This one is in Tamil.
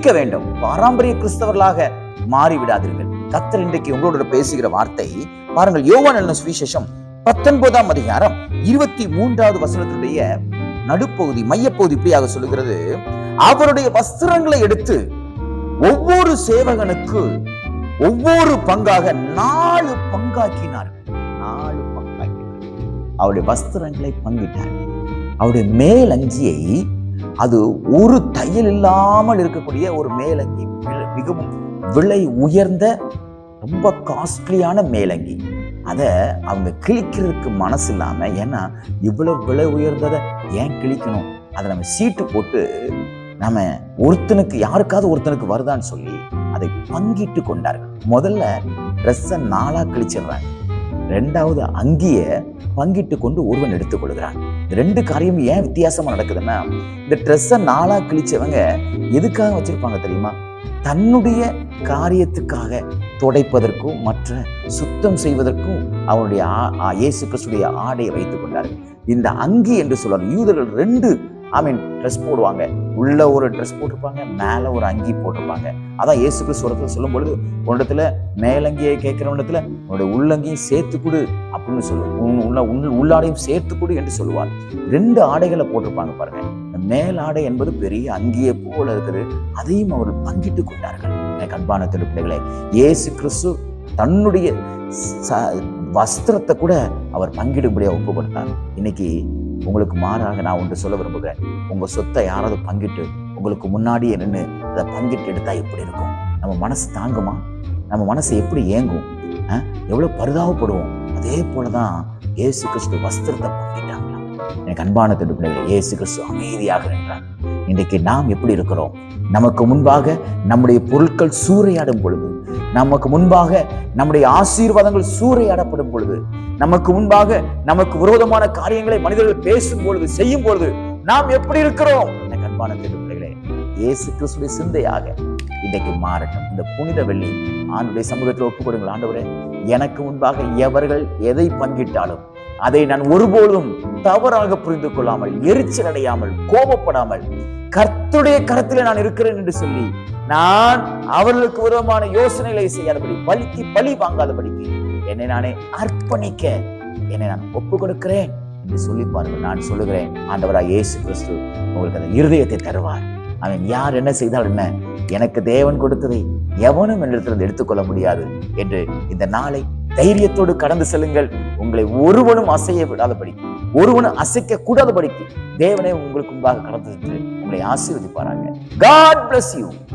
வேண்டும். பாரம்பரிய கிறிஸ்தவர்களாக மாறிவிடாதீர்கள். கர்த்தர் இன்றைக்கு உங்களோட பேசுகிற வார்த்தை பாருங்கள். யோவான் எழுதின சுவிசேஷம் 19ஆம் அதிகாரம் 23வது வசனத்துடைய நடுப்பகுதி, மையப்பகுதி இப்படியாக சொல்லுகிறது. அவருடைய வஸ்திரங்களை எடுத்து ஒவ்வொரு சேவகனுக்கு ஒவ்வொரு பங்காக 4 பங்காக்கினார்கள். 4 பங்காக்கினார்கள். அவருடைய வஸ்திரங்களை பங்கிட்டார்கள். அவருடைய மேலங்கியை, அது ஒரு தையல் இல்லாமல் இருக்கக்கூடிய ஒரு மேலங்கி, மிகவும் விலை உயர்ந்த ரொம்ப காஸ்ட்லியான மேலங்கி. அதை அவங்க கிழிக்கிறதுக்கு மனசு இல்லாம, ஏன்னா இவ்வளவு விலை உயர்ந்ததை ஏன் கிழிக்கணும், அதை நம்ம சீட்டு போட்டு நம்ம ஒருத்தனுக்கு யாருக்காவது ஒருத்தனுக்கு வருதான்னு சொல்லி அதை பங்கிட்டு கொண்டார்கள். முதல்ல ட்ரெஸ்ஸை 4ஆ கிழிச்சிடுறாங்க. 2வது அங்கிய பங்கிட்டு கொண்டு ஒருவன் எடுத்துக் கொள்கிறான். 2 காரியம் ஏன் வித்தியாசமா நடக்குதுன்னா, இந்த ட்ரெஸ்ஸை 4ஆ கிழிச்சவங்க எதுக்காக வச்சிருப்பாங்க தெரியுமா? தன்னுடைய காரியத்துக்காக துடைப்பதற்கும் மற்ற சுத்தம் செய்வதற்கும் அவருடைய இயேசு கிறிஸ்துடைய ஆடையை வைத்துக் கொண்டார்கள். இந்த அங்கி என்று சொல்றாரு. யூதர்கள் 2 ட்ரெஸ் போடுவாங்க. உள்ள ஒரு ட்ரெஸ் போட்டிருப்பாங்க, மேல ஒரு அங்கி போட்டிருப்பாங்க. அதான் இயேசு கிறிஸ்து சொல்லும் பொழுது, உன்னிடத்துல மேலங்கியை கேட்கிறவனிடத்துல உன்னுடைய உள்ளங்கியும் சேர்த்து கொடு அப்படின்னு சொல்லுவோம். உள்ளாடையும் சேர்த்து கொடு என்று சொல்லுவார். 2 ஆடைகளை போட்டிருப்பாங்க பாருங்க. மேல் ஆடை என்பது பெரிய அங்கியை போல இருக்குது. அதையும் அவர்கள் பங்கிட்டு கொண்டார்கள். அன்பான பிள்ளைகளே, இயேசு கிறிஸ்து தன்னுடைய வஸ்திரத்தை கூட அவர் பங்கிடும்படியா ஒப்பு கொடுத்தார். இன்னைக்கு உங்களுக்கு மாறாக நான் ஒன்று சொல்ல விரும்புகிறேன். உங்க சொத்தை யாராவது பங்கிட்டு உங்களுக்கு முன்னாடியே நின்று அதை பங்கிட்டு எடுத்தா எப்படி இருக்கும்? நம்ம மனசு தாங்குமா? நம்ம மனசு எப்படி ஏங்கும்? எவ்வளவு பரிதாபப்படுவோம். அதே போலதான் இயேசு கிறிஸ்து வஸ்திரத்தை பங்கிட்டாங்களாம். எனக்கு அன்பான பிள்ளைகளே, இயேசு கிறிஸ்து அமைதியாக நின்றார். இன்றைக்கு நாம் எப்படி இருக்கிறோம்? நமக்கு முன்பாக நம்முடைய பொருட்கள் சூறையாடும் பொழுது, நமக்கு முன்பாக நம்முடைய ஆசீர்வாதங்கள் சூறையாடப்படும் பொழுது, நமக்கு முன்பாக நமக்கு விரோதமான காரியங்களை மனிதர்கள் பேசும் பொழுது, செய்யும் பொழுது நாம் எப்படி இருக்கிறோம்? எனக்கு அன்பான பிள்ளைகளே, இயேசு கிறிஸ்துவின் சிந்தையாக இன்றைக்கு மாறட்டும். இந்த புனித வெள்ளி ஆண்டவருடைய சமூகத்தில் ஒப்புக் கொடுங்கள். ஆண்டவரே, எனக்கு முன்பாக எவர்கள் எதை பங்கிட்டாலும் அதை நான் ஒருபோதும் தவறாக புரிந்து கொள்ளாமல், எரிச்சல் அடையாமல், கோபப்படாமல், கர்த்தருடைய கரத்திலே நான் இருக்கிறேன் என்று சொல்லி நான் அவர்களுக்கு விரோதமான யோசனைகளை செய்யாதபடி, பலிக்கு பழி வாங்காதபடிக்கு என்னை நானே அர்ப்பணிக்க என்னை நான் ஒப்பு கொடுக்கிறேன் என்று சொல்லி பாருங்கள். நான் சொல்லுகிறேன், ஆண்டவராய் இயேசு கிறிஸ்து உங்களுக்கு அந்த இருதயத்தை தருவார். அவன் யார் என்ன செய்தால் என்ன, எனக்கு தேவன் கொடுத்ததை எவனும் என்னிடத்திலிருந்து எடுத்துக்கொள்ள முடியாது என்று இந்த நாளை தைரியத்தோடு கடந்து செல்லுங்கள். உங்களை ஒருவனும் அசைய விடாதபடி, ஒருவனும் அசைக்க கூடாதபடிக்கு தேவனே உங்களுக்கு முன்பாக கடந்து சென்று உங்களை ஆசீர்வதிப்பாராங்க. God bless you.